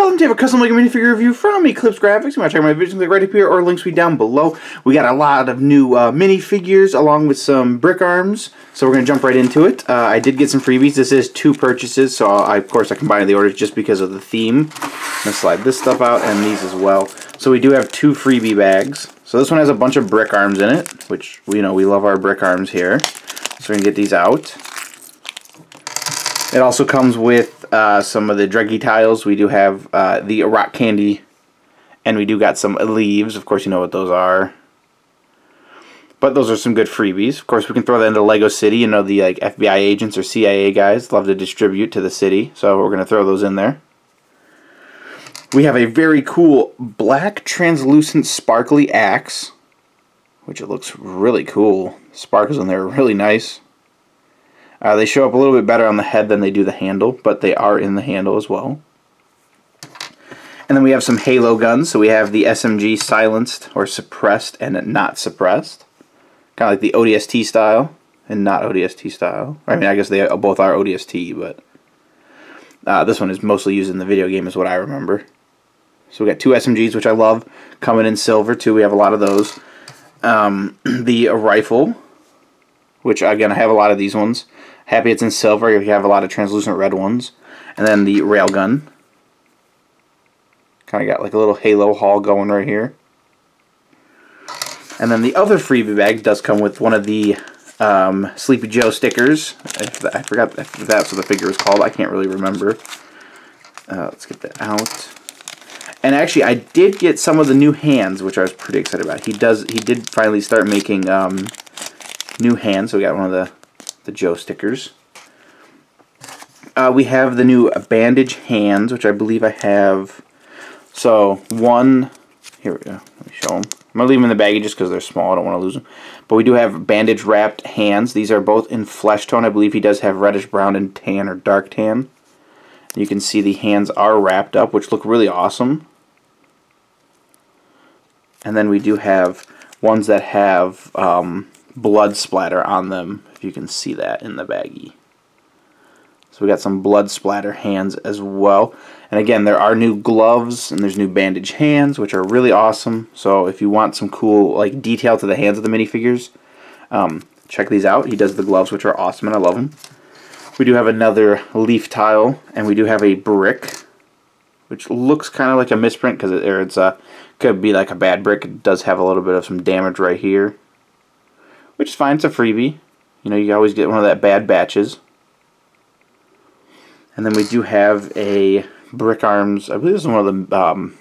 Welcome to a custom Lego minifigure review from eclipseGRAFX. You want to check my videos, click right up here, or links will be down below. We got a lot of new minifigures along with some Brickarms, so we're going to jump right into it. I did get some freebies. This is 2 purchases, so of course I combined the orders just because of the theme. I'm going to slide this stuff out and these as well. So we do have 2 freebie bags. So this one has a bunch of Brickarms in it, which we love our Brickarms here. So we're going to get these out. It also comes with some of the Dreggy tiles. We do have the rock candy, and we do got some leaves. Of course, you know what those are. But those are some good freebies. Of course, we can throw that into Lego City. You know, the like FBI agents or CIA guys love to distribute to the city, so we're going to throw those in there. We have a very cool black translucent sparkly axe, which it looks really cool. Sparkles in there are really nice. They show up a little bit better on the head than they do the handle, but they are in the handle as well. And then we have some Halo guns. So we have the SMG silenced or suppressed and not suppressed. Kind of like the ODST style and not ODST style. I mean, I guess they both are ODST, but this one is mostly used in the video game is what I remember. So we got 2 SMGs, which I love, coming in silver too. We have a lot of those. The rifle, which again I have a lot of these ones. Happy it's in silver. You have a lot of translucent red ones. And then the railgun. Kind of got like a little Halo haul going right here. And then the other freebie bag does come with one of the Sleepy Joe stickers. I forgot if that's what the figure is called. I can't really remember. Let's get that out. And actually, I did get some of the new hands, which I was pretty excited about. He did finally start making new hands. So we got one of the Joe stickers. We have the new Bandage Hands, which I believe I have. So one, here we go. Let me show them. I'm going to leave them in the baggie just because they're small. I don't want to lose them. But we do have bandage wrapped hands. These are both in flesh tone. I believe he does have reddish brown and tan or dark tan. You can see the hands are wrapped up, which look really awesome. And then we do have ones that have blood splatter on them, if you can see that in the baggie. So we got some blood splatter hands as well. And again, there are new gloves and there's new bandage hands, which are really awesome. So if you want some cool like detail to the hands of the minifigures, check these out. He does the gloves, which are awesome, and I love them. We do have another leaf tile, and we do have a brick, which looks kind of like a misprint because it's could be like a bad brick. It does have a little bit of some damage right here, which is fine. It's a freebie. You know, you always get one of that bad batches. And then we do have a Brickarms. I believe this is one of the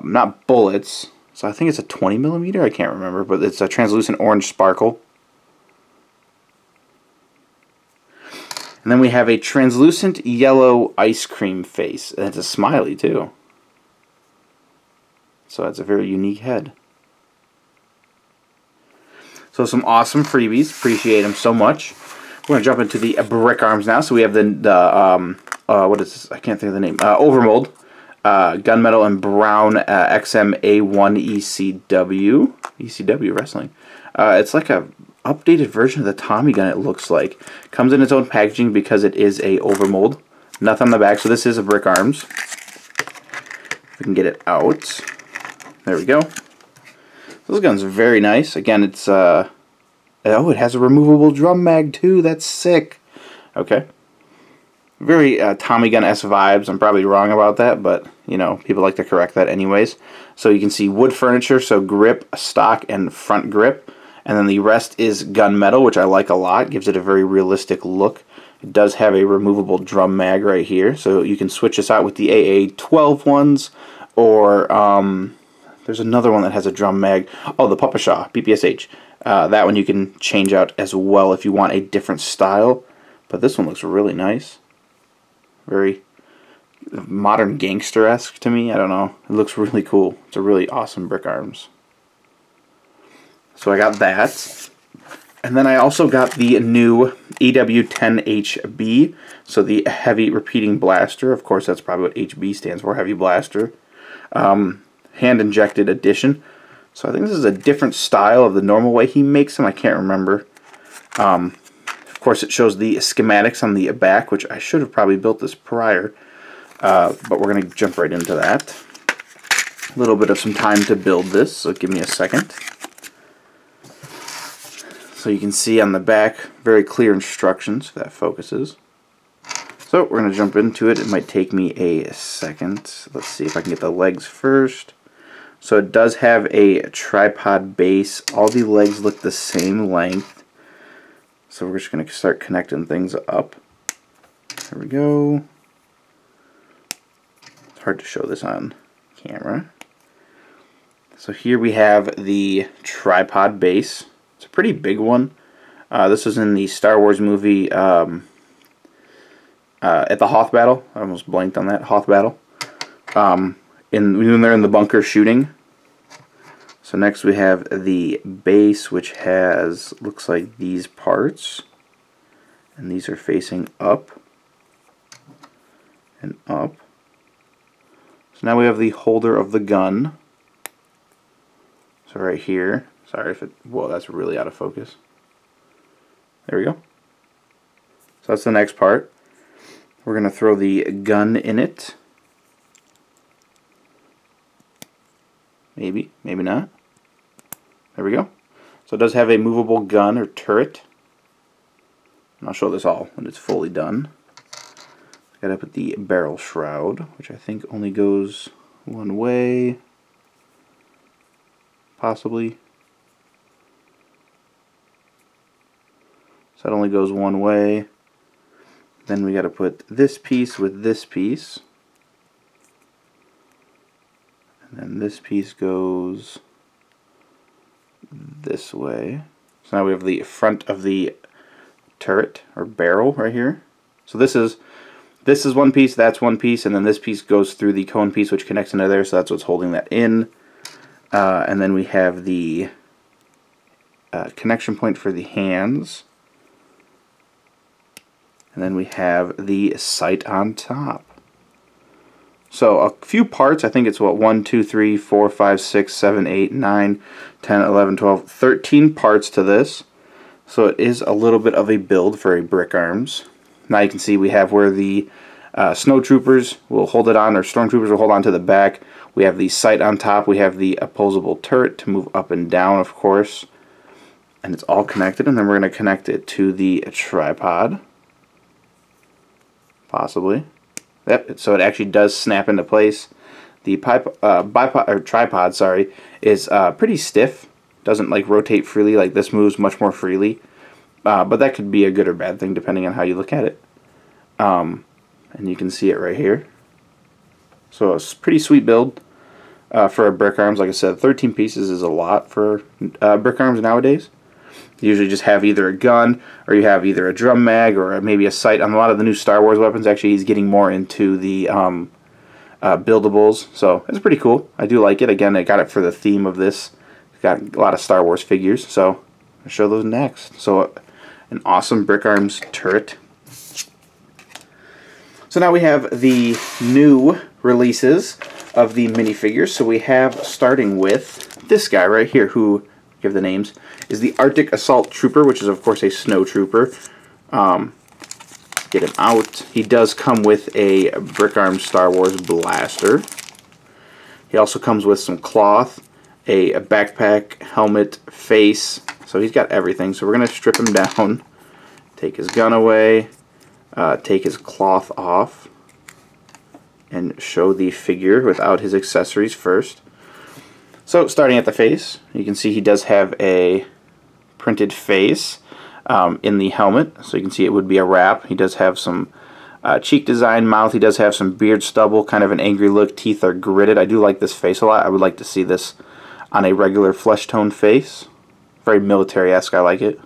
not bullets. So I think it's a 20mm. I can't remember, but it's a translucent orange sparkle. And then we have a translucent yellow ice cream face. And it's a smiley too. So that's a very unique head. So some awesome freebies. Appreciate them so much. We're going to jump into the Brickarms now. So we have the what is this? I can't think of the name. Overmold, Gunmetal, and Brown XM-A1 ECW Wrestling. It's like a updated version of the Tommy gun, it looks like. Comes in its own packaging because it is a overmold. Nothing on the back, so this is a Brickarms. If we can get it out. There we go. This gun's very nice. Again, it's oh, it has a removable drum mag too. That's sick. Okay. Very Tommy Gun-esque vibes. I'm probably wrong about that, but you know, people like to correct that anyways. So you can see wood furniture, so grip, stock, and front grip. And then the rest is gunmetal, which I like a lot. Gives it a very realistic look. It does have a removable drum mag right here, so you can switch this out with the AA-12 ones, or there's another one that has a drum mag. Oh, the Puppashaw, PPSH. That one you can change out as well if you want a different style. But this one looks really nice. Very modern gangster-esque to me. I don't know. It looks really cool. It's a really awesome Brickarms. So I got that. And then I also got the new EW10HB. So the Heavy Repeating Blaster. Of course, that's probably what HB stands for, Heavy Blaster. Hand-injected edition. So I think this is a different style of the normal way he makes them. I can't remember. Of course, it shows the schematics on the back, which I should have probably built this prior. but we're going to jump right into that. A little bit of some time to build this, so give me a second. So you can see on the back, very clear instructions, if that focuses. So we're going to jump into it. It might take me a second. Let's see if I can get the legs first. So it does have a tripod base. All the legs look the same length. So we're just going to start connecting things up. There we go. It's hard to show this on camera. So here we have the tripod base. It's a pretty big one. This was in the Star Wars movie at the Hoth battle. I almost blanked on that. Hoth battle. When they're in the bunker shooting. So next we have the base, which has, looks like these parts. And these are facing up and up. So now we have the holder of the gun. So right here. Sorry if it, whoa, that's really out of focus. There we go. So that's the next part. We're going to throw the gun in it. Maybe, maybe not. There we go. So it does have a movable gun or turret. And I'll show this all when it's fully done. Got to put the barrel shroud, which I think only goes one way. Possibly. So that only goes one way. Then we got to put this piece with this piece. And then this piece goes this way. So now we have the front of the turret or barrel right here. So this is one piece, that's one piece, and then this piece goes through the cone piece which connects into there, so that's what's holding that in. And then we have the connection point for the hands. And then we have the sight on top. So a few parts, I think it's what, 1, 2, 3, 4, 5, 6, 7, 8, 9, 10, 11, 12, 13 parts to this. So it is a little bit of a build for a Brickarms. Now you can see we have where the Snowtroopers will hold it on, or Stormtroopers will hold on to the back. We have the sight on top. We have the opposable turret to move up and down, of course. And it's all connected, and then we're going to connect it to the tripod. Possibly. Yep, so it actually does snap into place. The tripod, sorry, is pretty stiff. Doesn't like rotate freely like this, moves much more freely. But that could be a good or bad thing depending on how you look at it. And you can see it right here. So it's a pretty sweet build for a Brickarms. Like I said, 13 pieces is a lot for Brickarms nowadays. You usually just have either a gun, or you have either a drum mag, or maybe a sight. On a lot of the new Star Wars weapons, actually, he's getting more into the buildables. So it's pretty cool. I do like it. Again, I got it for the theme of this. Got a lot of Star Wars figures, so I'll show those next. So an awesome Brickarms turret. So now we have the new releases of the minifigures. So we have, starting with this guy right here, who, give the names, is the Artic Assault Trooper, which is of course a snow trooper. Get him out. He does come with a Brickarms Star Wars blaster. He also comes with some cloth, a backpack, helmet, face. So he's got everything. So we're going to strip him down, take his gun away, take his cloth off, and show the figure without his accessories first. So starting at the face, you can see he does have a printed face in the helmet. So you can see it would be a wrap. He does have some cheek design, mouth. He does have some beard stubble, kind of an angry look. Teeth are gritted. I do like this face a lot. I would like to see this on a regular flesh tone face. Very military-esque. I like it.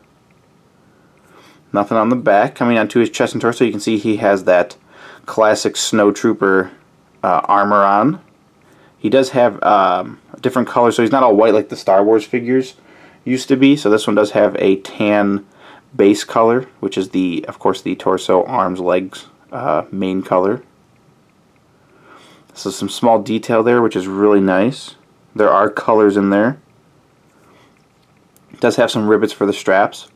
Nothing on the back. Coming onto his chest and torso, you can see he has that classic Snowtrooper armor on. He does have different colors, so he's not all white like the Star Wars figures used to be. So this one does have a tan base color, which is of course the torso, arms, legs main color. So some small detail there, which is really nice. There are colors in there. It does have some rivets for the straps.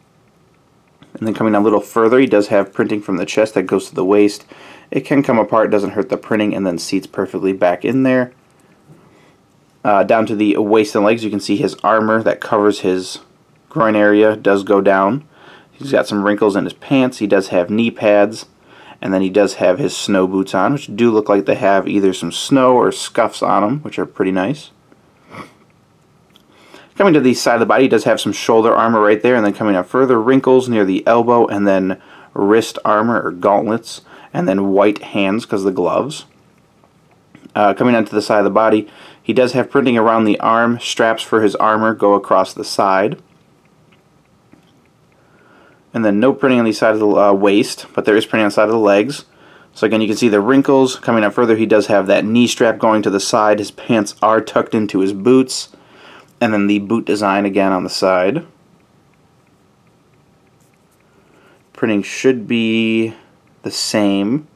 And then coming down a little further, he does have printing from the chest that goes to the waist. It can come apart, doesn't hurt the printing, and then seats perfectly back in there. Down to the waist and legs, you can see his armor that covers his groin area does go down. He's got some wrinkles in his pants. He does have knee pads. And then he does have his snow boots on, which do look like they have either some snow or scuffs on them, which are pretty nice. Coming to the side of the body, he does have some shoulder armor right there, and then coming up further, wrinkles near the elbow, and then wrist armor or gauntlets, and then white hands because of the gloves. Coming onto the side of the body, he does have printing around the arm. Straps for his armor go across the side. And then no printing on the side of the waist, but there is printing on the side of the legs. So again, you can see the wrinkles. Coming up further, he does have that knee strap going to the side. His pants are tucked into his boots. And then the boot design again on the side. Printing should be the same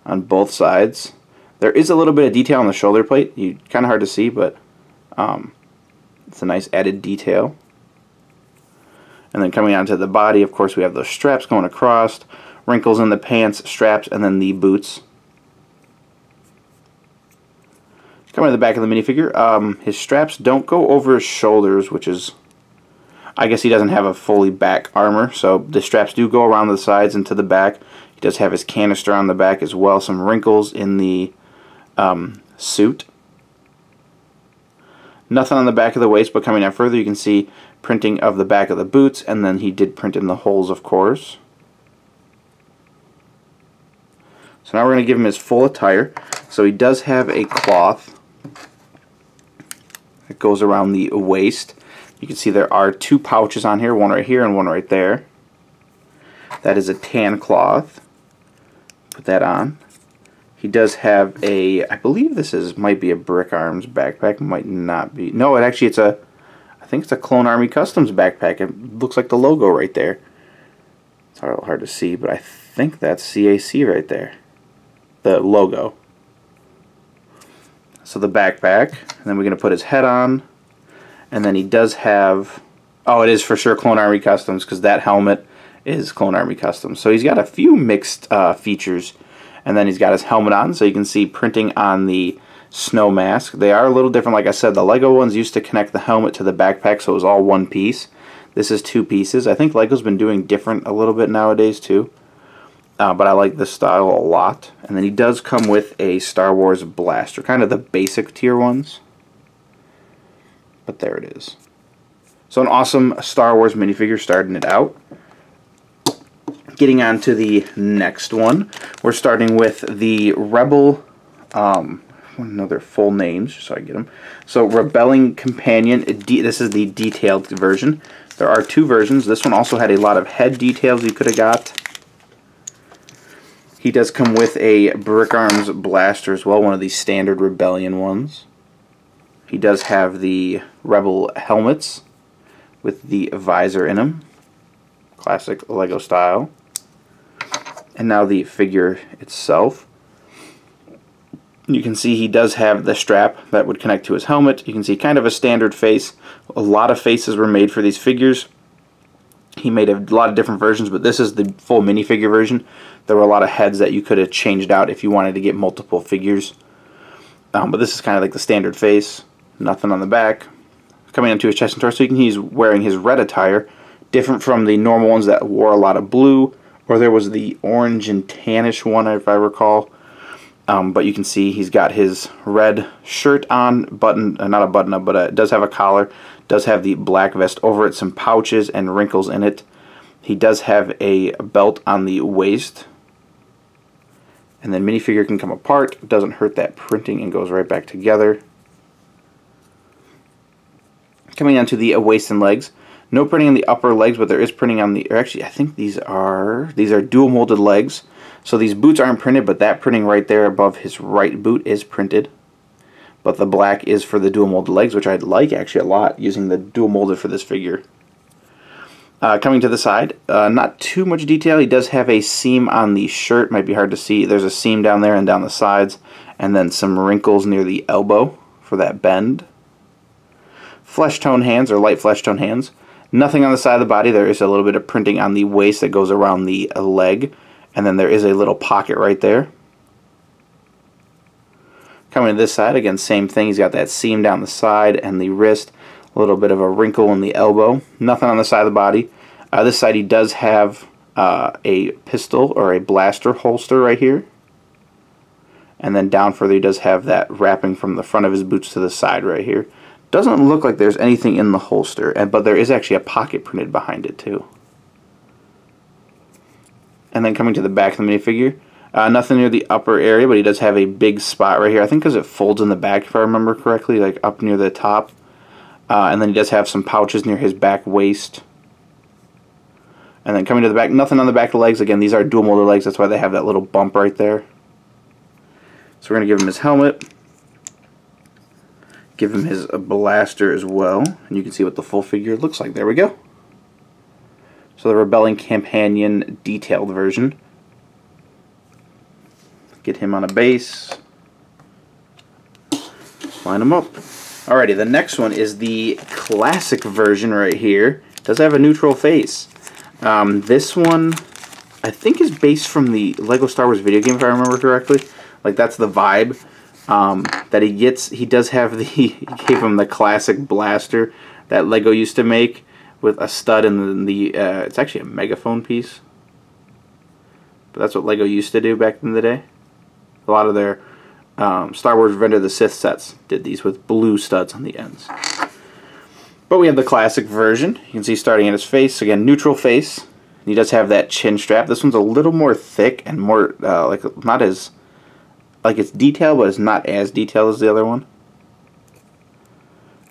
on both sides. There is a little bit of detail on the shoulder plate. Kind of hard to see, but it's a nice added detail. And then coming onto the body, of course, we have those straps going across, wrinkles in the pants, straps, and then the boots. Coming to the back of the minifigure, his straps don't go over his shoulders, which is, I guess he doesn't have a fully back armor, so the straps do go around the sides and to the back. He does have his canister on the back as well, some wrinkles in the suit. Nothing on the back of the waist, but coming down further, you can see printing of the back of the boots, and then he did print in the holes, of course. So now we're going to give him his full attire. So he does have a cloth that goes around the waist. You can see there are two pouches on here, one right here and one right there. That is a tan cloth. Put that on. He does have a, I believe this might be a Brickarms backpack, might not be. No, I think it's a Clone Army Customs backpack. It looks like the logo right there. It's a little hard to see, but I think that's CAC right there. The logo. So the backpack, and then we're going to put his head on, and then he does have, oh, it is for sure Clone Army Customs, because that helmet is Clone Army Customs. So he's got a few mixed features. And then he's got his helmet on, so you can see printing on the snow mask. They are a little different. Like I said, the Lego ones used to connect the helmet to the backpack, so it was all one piece. This is two pieces. I think Lego's been doing different a little bit nowadays too. But I like this style a lot. And then he does come with a Star Wars blaster, kind of the basic tier ones. But there it is. So an awesome Star Wars minifigure starting it out. Getting on to the next one, we're starting with the Rebel, I want to know their full names so I get them. So Rebelling Companion, this is the detailed version. There are two versions. This one also had a lot of head details you could have got. He does come with a Brickarms blaster as well, one of these standard Rebellion ones. He does have the Rebel helmets with the visor in them. Classic Lego style. And now the figure itself. You can see he does have the strap that would connect to his helmet. You can see kind of a standard face. A lot of faces were made for these figures. He made a lot of different versions, but this is the full minifigure version. There were a lot of heads that you could have changed out if you wanted to get multiple figures. But this is kind of like the standard face. Nothing on the back. Coming into his chest and torso, he's wearing his red attire. Different from the normal ones that wore a lot of blue. Or there was the orange and tannish one, if I recall. But you can see he's got his red shirt on, not a button up, but it does have a collar. Does have the black vest over it, some pouches and wrinkles in it. He does have a belt on the waist. And then minifigure can come apart. Doesn't hurt that printing and goes right back together. Coming on to the waist and legs. No printing on the upper legs, but there is printing on the, or actually I think these are dual molded legs. So these boots aren't printed, but that printing right there above his right boot is printed. But the black is for the dual molded legs, which I'd like actually a lot, using the dual molded for this figure. Coming to the side, not too much detail. He does have a seam on the shirt, might be hard to see. There's a seam down there and down the sides, and then some wrinkles near the elbow for that bend. Flesh tone hands, or light flesh tone hands. Nothing on the side of the body. There is a little bit of printing on the waist that goes around the leg, and then there is a little pocket right there. Coming to this side, again, same thing. He's got that seam down the side and the wrist, a little bit of a wrinkle in the elbow. Nothing on the side of the body. This side he does have a pistol or a blaster holster right here. And then down further he does have that wrapping from the front of his boots to the side right here. Doesn't look like there's anything in the holster, but there is actually a pocket printed behind it too. And then coming to the back of the minifigure, nothing near the upper area, but he does have a big spot right here. I think because it folds in the back, if I remember correctly, like up near the top. And then he does have some pouches near his back waist. And then coming to the back, nothing on the back of the legs. Again, these are dual motor legs, that's why they have that little bump right there. So we're going to give him his helmet. Give him his blaster as well, and you can see what the full figure looks like. There we go. So the Rebelling Companion detailed version. Get him on a base. Line him up. Alrighty, the next one is the classic version right here. It does have a neutral face. This one, I think, is based from the Lego Star Wars video game, if I remember correctly. Like, that's the vibe. That he gets. He does have the, he gave him the classic blaster that Lego used to make with a stud and the it's actually a megaphone piece, but that's what Lego used to do back in the day. A lot of their Star Wars Revenge of the Sith sets did these with blue studs on the ends. But we have the classic version. You can see starting at his face, again, neutral face. And he does have that chin strap. This one's a little more thick and more like not as, like, it's detailed, but it's not as detailed as the other one.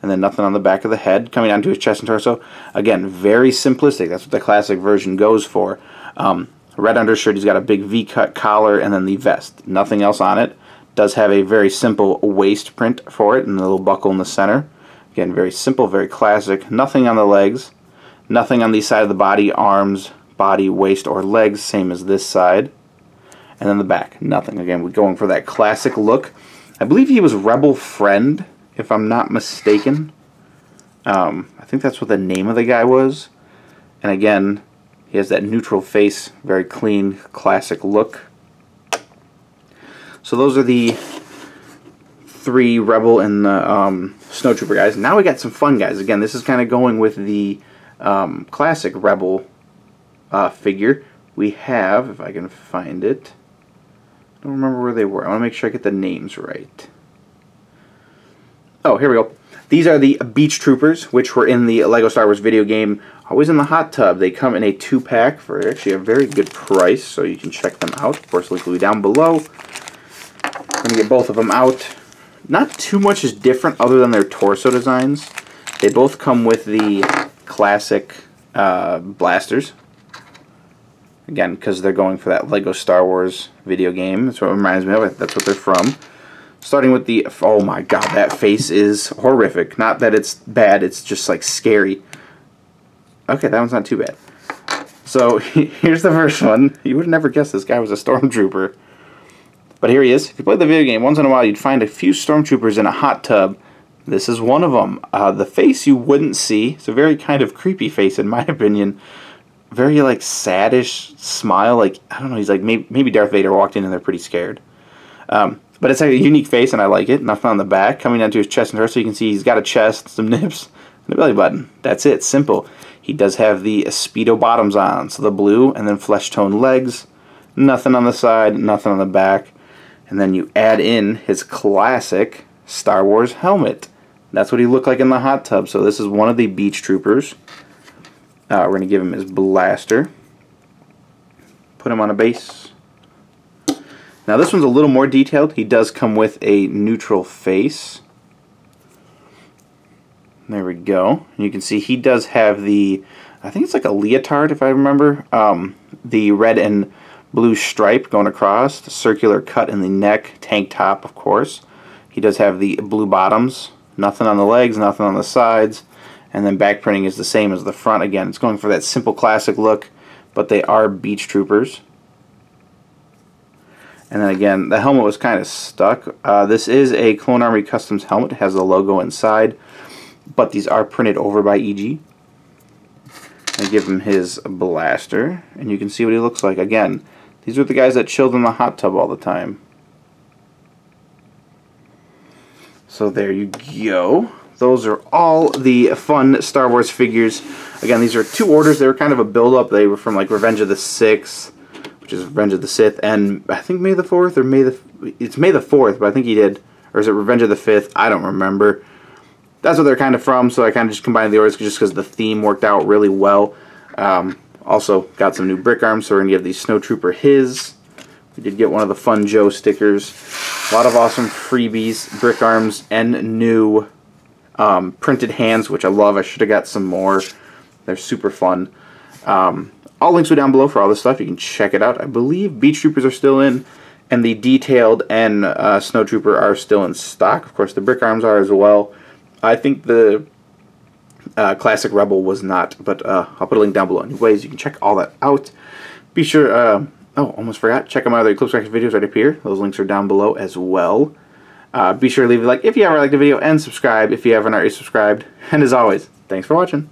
And then nothing on the back of the head. Coming down to his chest and torso. Again, very simplistic. That's what the classic version goes for. Red undershirt, he's got a big V-cut collar, and then the vest. Nothing else on it. Does have a very simple waist print for it, and a little buckle in the center. Again, very simple, very classic. Nothing on the legs. Nothing on the side of the body, arms, body, waist, or legs. Same as this side. And then the back, nothing. Again, we're going for that classic look. I believe he was Rebel Friend, if I'm not mistaken. I think that's what the name of the guy was. And again, he has that neutral face, very clean, classic look. So those are the three Rebel and the Snowtrooper guys. Now we got some fun guys. Again, this is kind of going with the classic Rebel figure. We have, if I can find it, I don't remember where they were. I want to make sure I get the names right. Oh, here we go. These are the Beach Troopers, which were in the Lego Star Wars video game, always in the hot tub. They come in a 2-pack for actually a very good price, so you can check them out. Of course, link will be down below. I'm going to get both of them out. Not too much is different other than their torso designs. They both come with the classic blasters. Again, because they're going for that Lego Star Wars video game. That's what it reminds me of. That's what they're from. Starting with the... Oh my god, that face is horrific. Not that it's bad, it's just like scary. Okay, that one's not too bad. So, here's the first one. You would have never guessed this guy was a Stormtrooper. But here he is. If you play the video game, once in a while you'd find a few Stormtroopers in a hot tub. This is one of them. The face you wouldn't see. It's a very kind of creepy face in my opinion. Very like saddish smile, like I don't know. He's like maybe Darth Vader walked in and they're pretty scared. But it's a unique face and I like it. Nothing on the back. Coming down to his chest and torso, you can see he's got a chest, some nips, and a belly button. That's it. Simple. He does have the Speedo bottoms on, so the blue and then flesh tone legs. Nothing on the side, nothing on the back, and then you add in his classic Star Wars helmet. That's what he looked like in the hot tub. So this is one of the Beach Troopers. We're going to give him his blaster. Put him on a base. Now this one's a little more detailed. He does come with a neutral face. There we go. You can see he does have the, I think it's like a leotard if I remember. The red and blue stripe going across. The circular cut in the neck. Tank top, of course. He does have the blue bottoms. Nothing on the legs, nothing on the sides. And then back printing is the same as the front. Again, it's going for that simple classic look, but they are Beach Troopers. And then again, the helmet was kind of stuck. This is a Clone Army Customs helmet. It has the logo inside, but these are printed over by EG. I give him his blaster, and you can see what he looks like. Again, these are the guys that chilled in the hot tub all the time. So there you go. Those are all the fun Star Wars figures. Again, these are 2 orders. They were kind of a build-up. They were from like Revenge of the 6th, which is Revenge of the Sith, and I think May the 4th, or it's May the 4th, but I think he did, or is it Revenge of the 5th? I don't remember. That's what they're kind of from, so I kind of just combined the orders just because the theme worked out really well. Also got some new Brickarms, so we're going to give these Snowtrooper his. We did get one of the Fun Joe stickers. A lot of awesome freebies, Brickarms, and new printed hands, which I love. I should have got some more. They're super fun. All links are down below for all this stuff. You can check it out. I believe Beach Troopers are still in, and the Detailed and Snowtrooper are still in stock. Of course, the Brickarms are as well. I think the Classic Rebel was not, but I'll put a link down below. Anyways, you can check all that out. Be sure, oh, almost forgot, check out my other eclipseGRAFX videos right up here. Those links are down below as well. Be sure to leave a like if you haven't liked the video, and subscribe if you haven't already subscribed. And as always, thanks for watching.